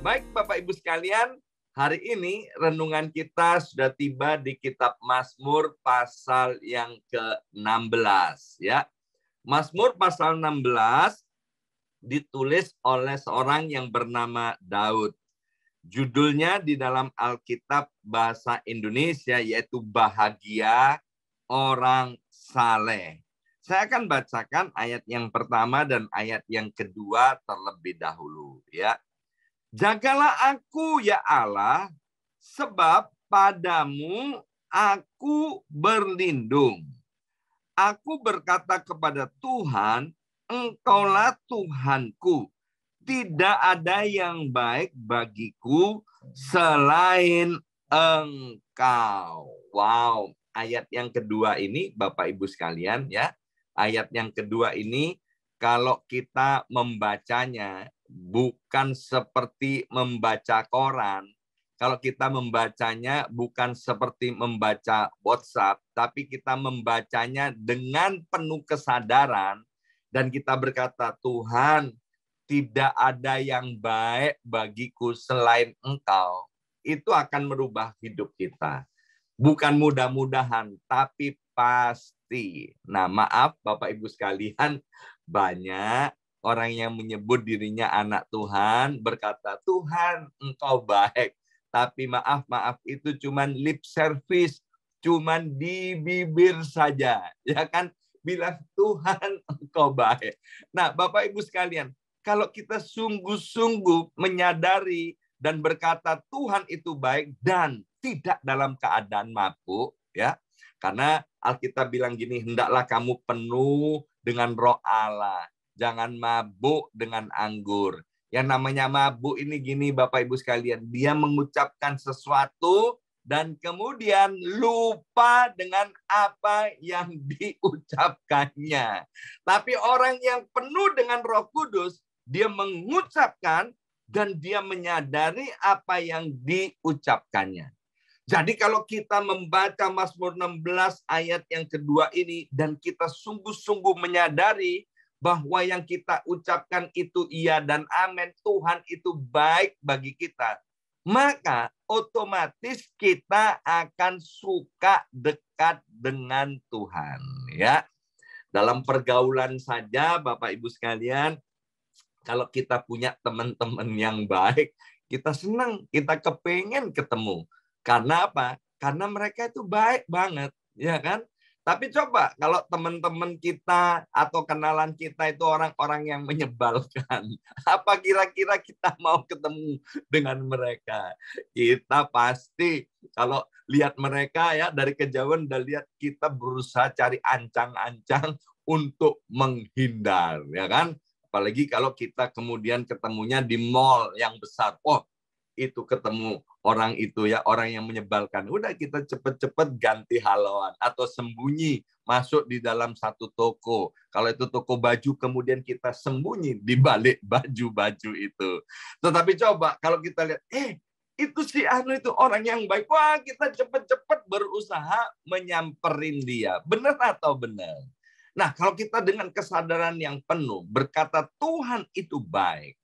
Baik Bapak Ibu sekalian, hari ini renungan kita sudah tiba di kitab Mazmur pasal yang ke-16 ya. Mazmur pasal 16 ditulis oleh seorang yang bernama Daud. Judulnya di dalam Alkitab bahasa Indonesia yaitu Bahagia Orang Saleh. Saya akan bacakan ayat yang pertama dan ayat yang kedua terlebih dahulu ya. Jagalah aku ya Allah, sebab padamu aku berlindung. Aku berkata kepada Tuhan, Engkaulah Tuhanku. Tidak ada yang baik bagiku selain Engkau. Wow, ayat yang kedua ini Bapak Ibu sekalian ya. Ayat yang kedua ini kalau kita membacanya bukan seperti membaca koran. Kalau kita membacanya bukan seperti membaca WhatsApp, tapi kita membacanya dengan penuh kesadaran dan kita berkata, Tuhan, tidak ada yang baik bagiku selain Engkau. Itu akan merubah hidup kita. Bukan mudah-mudahan, tapi pasti. Nah, maaf Bapak Ibu sekalian, banyak orang yang menyebut dirinya anak Tuhan, berkata, Tuhan Engkau baik. Tapi maaf itu cuman lip service, cuman di bibir saja. Ya kan? Bilang Tuhan Engkau baik. Nah, Bapak Ibu sekalian, kalau kita sungguh-sungguh menyadari dan berkata Tuhan itu baik dan tidak dalam keadaan mabuk, ya, karena Alkitab bilang gini, hendaklah kamu penuh dengan Roh Allah, jangan mabuk dengan anggur. Yang namanya mabuk ini gini Bapak Ibu sekalian, dia mengucapkan sesuatu dan kemudian lupa dengan apa yang diucapkannya. Tapi orang yang penuh dengan Roh Kudus, dia mengucapkan dan dia menyadari apa yang diucapkannya. Jadi kalau kita membaca Mazmur 16 ayat yang kedua ini dan kita sungguh-sungguh menyadari bahwa yang kita ucapkan itu iya dan amin, Tuhan itu baik bagi kita, maka otomatis kita akan suka dekat dengan Tuhan. Ya, dalam pergaulan saja Bapak Ibu sekalian, kalau kita punya teman-teman yang baik, kita senang, kita kepengen ketemu. Karena apa? Karena mereka itu baik banget, ya kan? Tapi coba kalau teman-teman kita atau kenalan kita itu orang-orang yang menyebalkan, apa kira-kira kita mau ketemu dengan mereka? Kita pasti kalau lihat mereka ya dari kejauhan udah lihat kita berusaha cari ancang-ancang untuk menghindar, ya kan? Apalagi kalau kita kemudian ketemunya di mall yang besar. Oh, itu ketemu orang itu ya, orang yang menyebalkan. Udah kita cepet-cepet ganti halauan atau sembunyi masuk di dalam satu toko. Kalau itu toko baju, kemudian kita sembunyi di balik baju-baju itu. Tetapi coba kalau kita lihat, itu si Anu itu orang yang baik. Wah, kita cepet-cepet berusaha menyamperin dia. Benar atau benar? Nah, kalau kita dengan kesadaran yang penuh berkata Tuhan itu baik,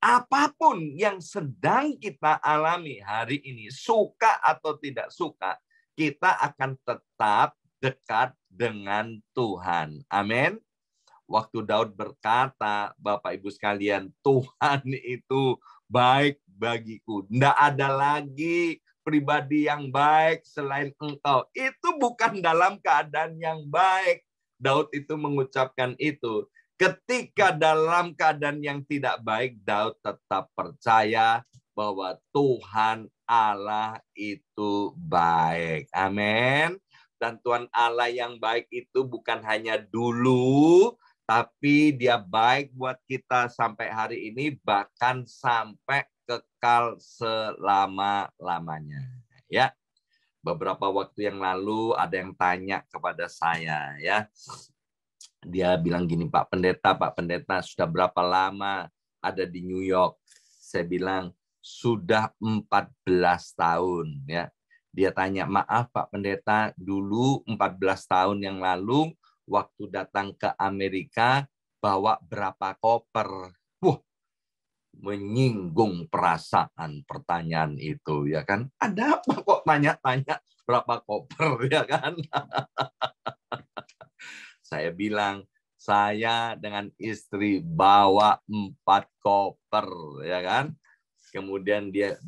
apapun yang sedang kita alami hari ini, suka atau tidak suka, kita akan tetap dekat dengan Tuhan. Amin. Waktu Daud berkata, Bapak Ibu sekalian, Tuhan itu baik bagiku. Tidak ada lagi pribadi yang baik selain Engkau. Itu bukan dalam keadaan yang baik. Daud itu mengucapkan itu. Ketika dalam keadaan yang tidak baik, Daud tetap percaya bahwa Tuhan Allah itu baik. Amin. Dan Tuhan Allah yang baik itu bukan hanya dulu, tapi dia baik buat kita sampai hari ini, bahkan sampai kekal selama-lamanya. Ya. Beberapa waktu yang lalu ada yang tanya kepada saya ya. Dia bilang gini, Pak Pendeta sudah berapa lama ada di New York? Saya bilang sudah 14 tahun ya. Dia tanya, maaf Pak Pendeta, dulu 14 tahun yang lalu waktu datang ke Amerika bawa berapa koper? Wah, menyinggung perasaan pertanyaan itu, ya kan? Ada apa kok tanya-tanya berapa koper, ya kan? Saya bilang, saya dengan istri bawa 4 koper, ya kan? Kemudian dia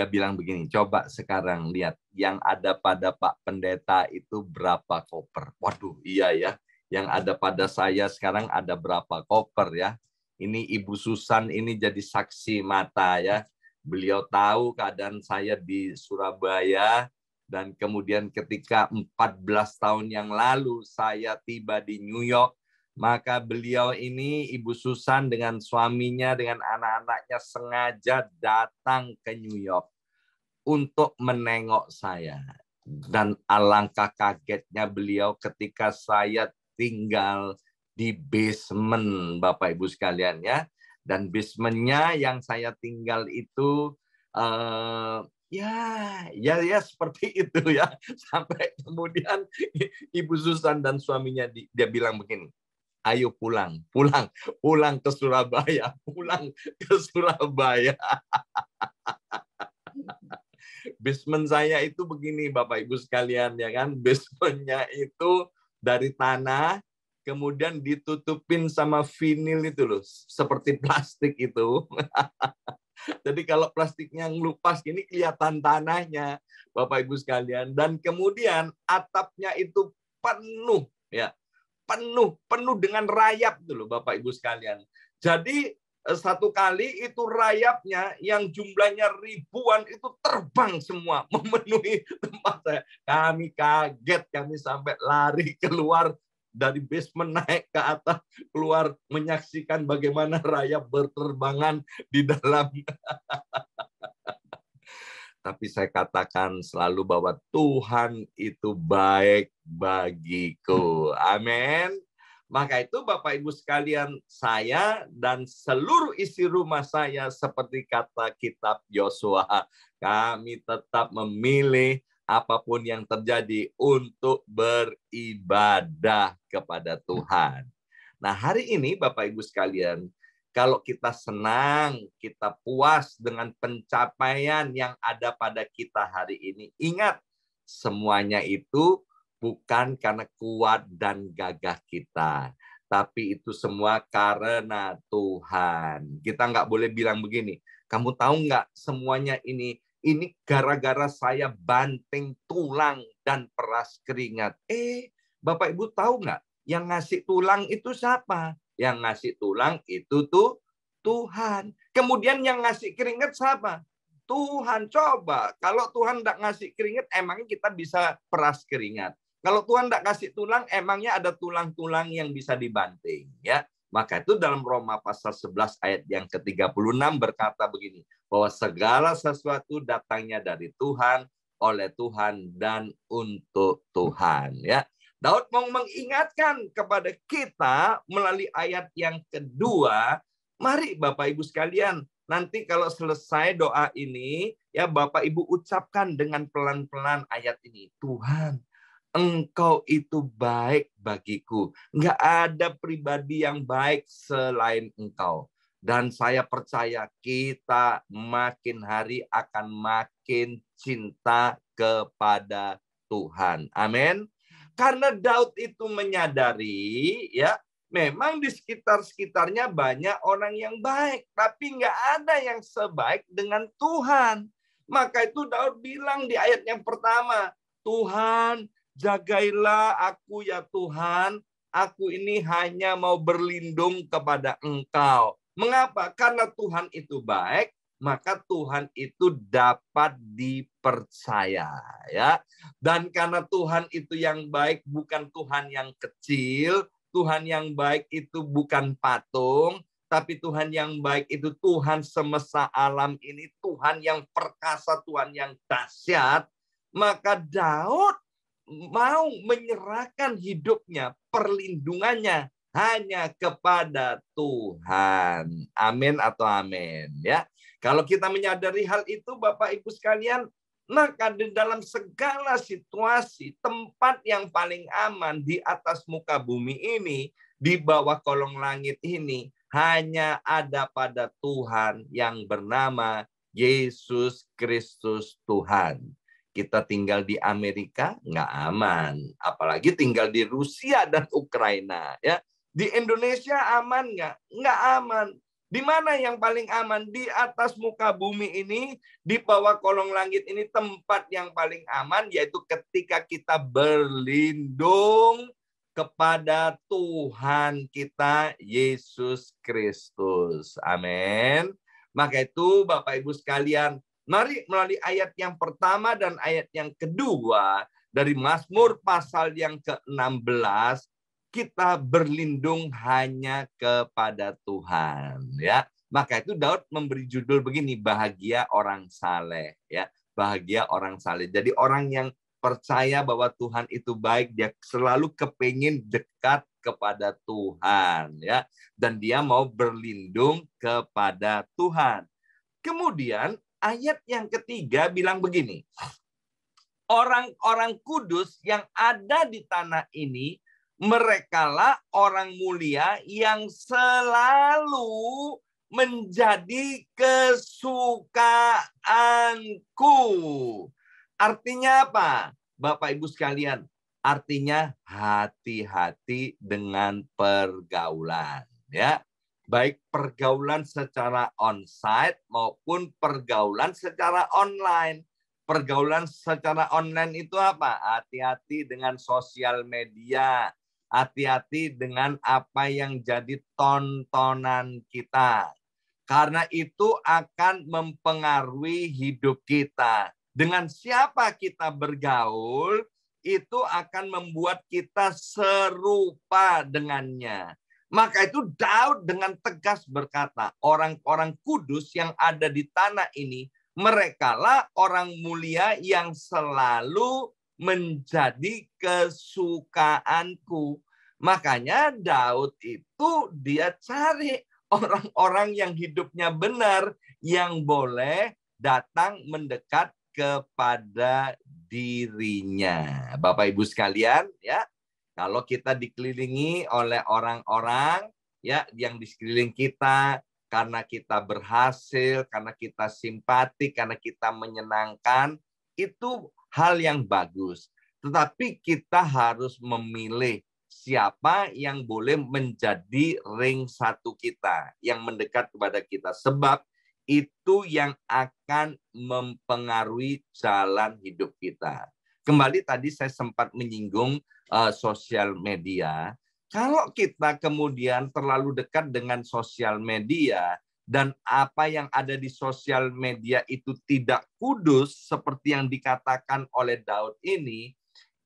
bilang begini, coba sekarang lihat yang ada pada Pak Pendeta itu berapa koper. Waduh, iya ya. Yang ada pada saya sekarang ada berapa koper ya. Ini Ibu Susan ini jadi saksi mata ya. Beliau tahu keadaan saya di Surabaya, dan kemudian ketika 14 tahun yang lalu saya tiba di New York, maka beliau ini, Ibu Susan dengan suaminya, dengan anak-anaknya sengaja datang ke New York untuk menengok saya. Dan alangkah kagetnya beliau ketika saya tinggal di basement, Bapak Ibu sekalian ya. Dan basementnya yang saya tinggal itu ya seperti itu ya. Sampai kemudian Ibu Susan dan suaminya dia bilang begini, ayo pulang ke Surabaya, pulang ke Surabaya. Basement saya itu begini, Bapak Ibu sekalian, ya kan? Basementnya itu dari tanah, kemudian ditutupin sama vinil itu loh, seperti plastik itu. Jadi kalau plastiknya ngelupas gini kelihatan tanahnya, Bapak Ibu sekalian. Dan kemudian atapnya itu penuh, ya, penuh dengan rayap itu loh, Bapak Ibu sekalian. Jadi satu kali itu rayapnya yang jumlahnya ribuan itu terbang semua memenuhi tempat saya. Kami kaget, kami sampai lari keluar dari basement naik ke atas, keluar menyaksikan bagaimana rayap berterbangan di dalam. Tapi saya katakan selalu bahwa Tuhan itu baik bagiku. Amin. Maka itu Bapak Ibu sekalian, saya dan seluruh isi rumah saya seperti kata kitab Yosua, kami tetap memilih apapun yang terjadi untuk beribadah kepada Tuhan. Nah, hari ini Bapak Ibu sekalian, kalau kita senang, kita puas dengan pencapaian yang ada pada kita hari ini, ingat, semuanya itu bukan karena kuat dan gagah kita, tapi itu semua karena Tuhan. Kita nggak boleh bilang begini, kamu tahu nggak semuanya ini gara-gara saya banting tulang dan peras keringat. Bapak Ibu tahu nggak, yang ngasih tulang itu siapa? Yang ngasih tulang itu tuh Tuhan. Kemudian yang ngasih keringat siapa? Tuhan. Coba, kalau Tuhan nggak ngasih keringat, emangnya kita bisa peras keringat? Kalau Tuhan tidak kasih tulang, emangnya ada tulang-tulang yang bisa dibanting, ya? Maka itu dalam Roma pasal 11 ayat yang ke-36 berkata begini, bahwa segala sesuatu datangnya dari Tuhan, oleh Tuhan, dan untuk Tuhan, ya. Daud mau mengingatkan kepada kita melalui ayat yang kedua, mari Bapak Ibu sekalian, nanti kalau selesai doa ini, ya Bapak Ibu ucapkan dengan pelan-pelan ayat ini, Tuhan, Engkau itu baik bagiku. Nggak ada pribadi yang baik selain Engkau. Dan saya percaya kita makin hari akan makin cinta kepada Tuhan. Amin. Karena Daud itu menyadari, ya, memang di sekitar-sekitarnya banyak orang yang baik, tapi nggak ada yang sebaik dengan Tuhan. Maka itu Daud bilang di ayat yang pertama, Tuhan, jagailah aku ya Tuhan, aku ini hanya mau berlindung kepada Engkau. Mengapa? Karena Tuhan itu baik, maka Tuhan itu dapat dipercaya, ya. Dan karena Tuhan itu yang baik, bukan Tuhan yang kecil, Tuhan yang baik itu bukan patung, tapi Tuhan yang baik itu Tuhan semesta alam ini, Tuhan yang perkasa, Tuhan yang dahsyat. Maka Daud mau menyerahkan hidupnya, perlindungannya hanya kepada Tuhan. Amin atau amin, ya. Kalau kita menyadari hal itu Bapak Ibu sekalian, maka di dalam segala situasi, tempat yang paling aman di atas muka bumi ini, di bawah kolong langit ini, hanya ada pada Tuhan yang bernama Yesus Kristus Tuhan. Kita tinggal di Amerika nggak aman, apalagi tinggal di Rusia dan Ukraina. Ya, di Indonesia aman nggak? Nggak aman. Di mana yang paling aman? Di atas muka bumi ini, di bawah kolong langit ini tempat yang paling aman, yaitu ketika kita berlindung kepada Tuhan kita Yesus Kristus. Amin. Maka itu Bapak Ibu sekalian, mari melalui ayat yang pertama dan ayat yang kedua dari Mazmur pasal yang ke-16, kita berlindung hanya kepada Tuhan, ya. Maka itu Daud memberi judul begini, bahagia orang saleh, ya. Bahagia orang saleh. Jadi orang yang percaya bahwa Tuhan itu baik, dia selalu kepingin dekat kepada Tuhan, ya. Dan dia mau berlindung kepada Tuhan. Kemudian ayat yang ketiga bilang begini, orang-orang kudus yang ada di tanah ini, merekalah orang mulia yang selalu menjadi kesukaanku. Artinya apa? Bapak Ibu sekalian, artinya hati-hati dengan pergaulan, ya. Baik pergaulan secara onsite maupun pergaulan secara online. Pergaulan secara online itu apa? Hati-hati dengan sosial media. Hati-hati dengan apa yang jadi tontonan kita. Karena itu akan mempengaruhi hidup kita. Dengan siapa kita bergaul, itu akan membuat kita serupa dengannya. Maka itu Daud dengan tegas berkata, orang-orang kudus yang ada di tanah ini, merekalah orang mulia yang selalu menjadi kesukaanku. Makanya Daud itu dia cari orang-orang yang hidupnya benar, yang boleh datang mendekat kepada dirinya. Bapak Ibu sekalian, ya, kalau kita dikelilingi oleh orang-orang ya yang di sekeliling kita, karena kita berhasil, karena kita simpati, karena kita menyenangkan, itu hal yang bagus. Tetapi kita harus memilih siapa yang boleh menjadi ring satu kita, yang mendekat kepada kita. Sebab itu yang akan mempengaruhi jalan hidup kita. Kembali tadi saya sempat menyinggung sosial media. Kalau kita kemudian terlalu dekat dengan sosial media dan apa yang ada di sosial media itu tidak kudus seperti yang dikatakan oleh Daud ini,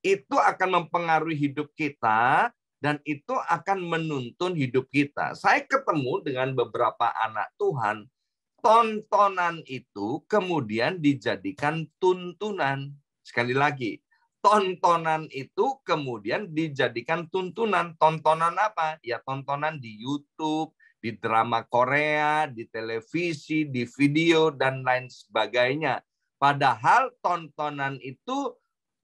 itu akan mempengaruhi hidup kita dan itu akan menuntun hidup kita. Saya ketemu dengan beberapa anak Tuhan, tontonan itu kemudian dijadikan tuntunan. Sekali lagi, tontonan itu kemudian dijadikan tuntunan. Tontonan apa? Ya tontonan di YouTube, di drama Korea, di televisi, di video, dan lain sebagainya. Padahal tontonan itu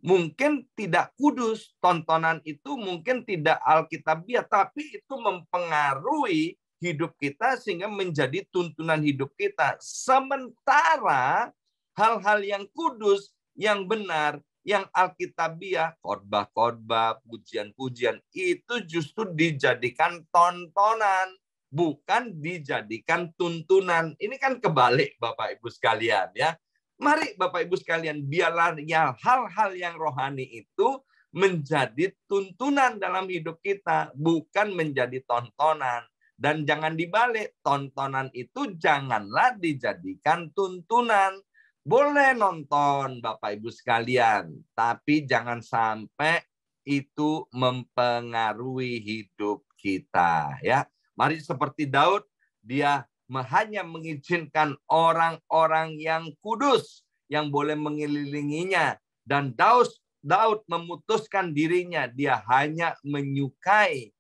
mungkin tidak kudus. Tontonan itu mungkin tidak alkitabiah, tapi itu mempengaruhi hidup kita sehingga menjadi tuntunan hidup kita. Sementara hal-hal yang kudus, yang benar, yang alkitabiah, khotbah-khotbah, pujian-pujian, itu justru dijadikan tontonan, bukan dijadikan tuntunan. Ini kan kebalik Bapak Ibu sekalian, ya. Mari Bapak Ibu sekalian, biarlah ya hal-hal yang rohani itu menjadi tuntunan dalam hidup kita, bukan menjadi tontonan. Dan jangan dibalik, tontonan itu janganlah dijadikan tuntunan. Boleh nonton Bapak Ibu sekalian, tapi jangan sampai itu mempengaruhi hidup kita, ya. Mari seperti Daud, dia hanya mengizinkan orang-orang yang kudus yang boleh mengelilinginya, dan Daud memutuskan dirinya, dia hanya menyukai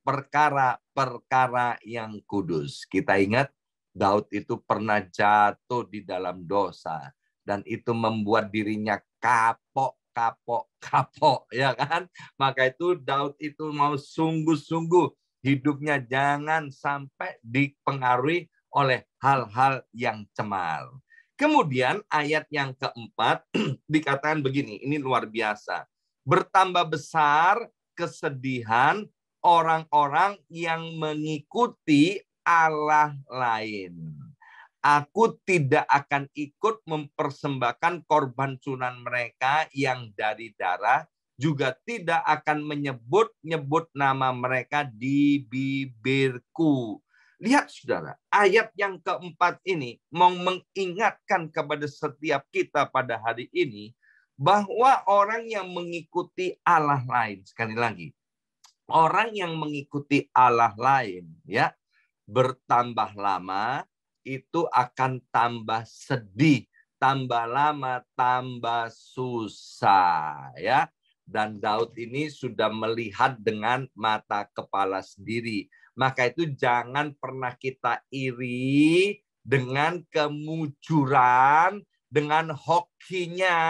perkara-perkara yang kudus. Kita ingat Daud itu pernah jatuh di dalam dosa dan itu membuat dirinya kapok, ya kan? Maka itu Daud itu mau sungguh-sungguh hidupnya jangan sampai dipengaruhi oleh hal-hal yang cemar. Kemudian ayat yang keempat dikatakan begini, ini luar biasa. Bertambah besar kesedihan orang-orang yang mengikuti Allah lain. Aku tidak akan ikut mempersembahkan korban sunan mereka yang dari darah, juga tidak akan menyebut-nyebut nama mereka di bibirku. Lihat saudara, ayat yang keempat ini mau mengingatkan kepada setiap kita pada hari ini bahwa orang yang mengikuti Allah lain, sekali lagi, orang yang mengikuti Allah lain ya, bertambah lama itu akan tambah sedih, tambah lama tambah susah ya. Dan Daud ini sudah melihat dengan mata kepala sendiri. Maka itu jangan pernah kita iri dengan kemujuran, dengan hokinya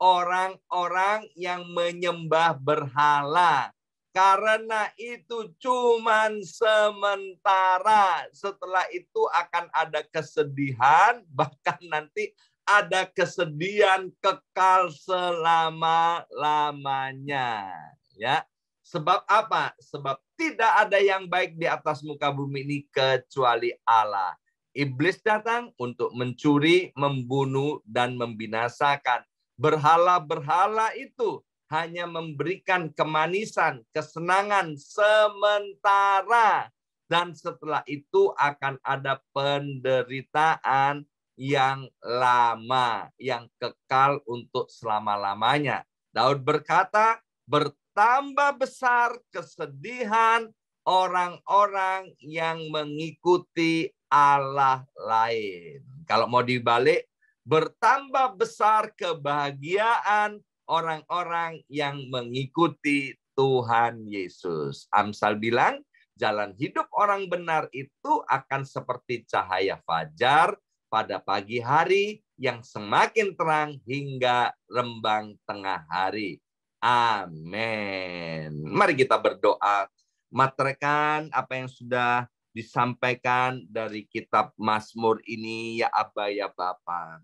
orang-orang yang menyembah berhala. Karena itu cuman sementara. Setelah itu akan ada kesedihan, bahkan nanti ada kesedihan kekal selama-lamanya. Ya. Sebab apa? Sebab tidak ada yang baik di atas muka bumi ini kecuali Allah. Iblis datang untuk mencuri, membunuh, dan membinasakan. Berhala-berhala itu hanya memberikan kemanisan, kesenangan sementara. Dan setelah itu akan ada penderitaan yang lama, yang kekal untuk selama-lamanya. Daud berkata, bertambah besar kesedihan orang-orang yang mengikuti Allah lain. Kalau mau dibalik, bertambah besar kebahagiaan orang-orang yang mengikuti Tuhan Yesus. Amsal bilang, jalan hidup orang benar itu akan seperti cahaya fajar pada pagi hari yang semakin terang hingga rembang tengah hari. Amin. Mari kita berdoa. Materaikan apa yang sudah disampaikan dari kitab Mazmur ini, ya Aba ya Bapa.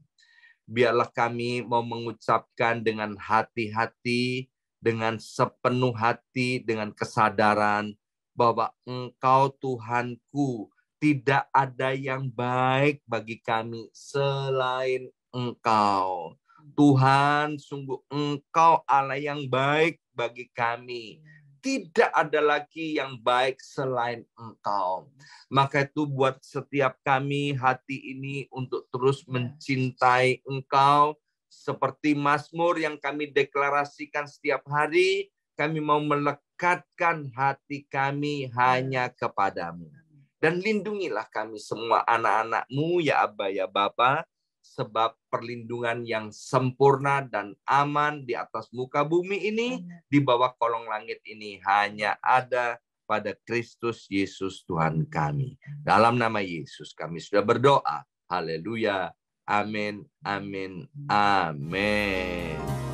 Biarlah kami mau mengucapkan dengan hati-hati, dengan sepenuh hati, dengan kesadaran bahwa Engkau Tuhanku, tidak ada yang baik bagi kami selain Engkau. Tuhan, sungguh Engkau Allah yang baik bagi kami. Tidak ada lagi yang baik selain Engkau. Maka itu buat setiap kami hati ini untuk terus mencintai Engkau. Seperti Mazmur yang kami deklarasikan setiap hari, kami mau melekatkan hati kami hanya kepadamu. Dan lindungilah kami semua anak-anak-Mu, ya Aba, ya Bapa, sebab perlindungan yang sempurna dan aman di atas muka bumi ini, di bawah kolong langit ini, hanya ada pada Kristus Yesus Tuhan kami. Dalam nama Yesus kami sudah berdoa. Haleluya. Amin, amin, amin.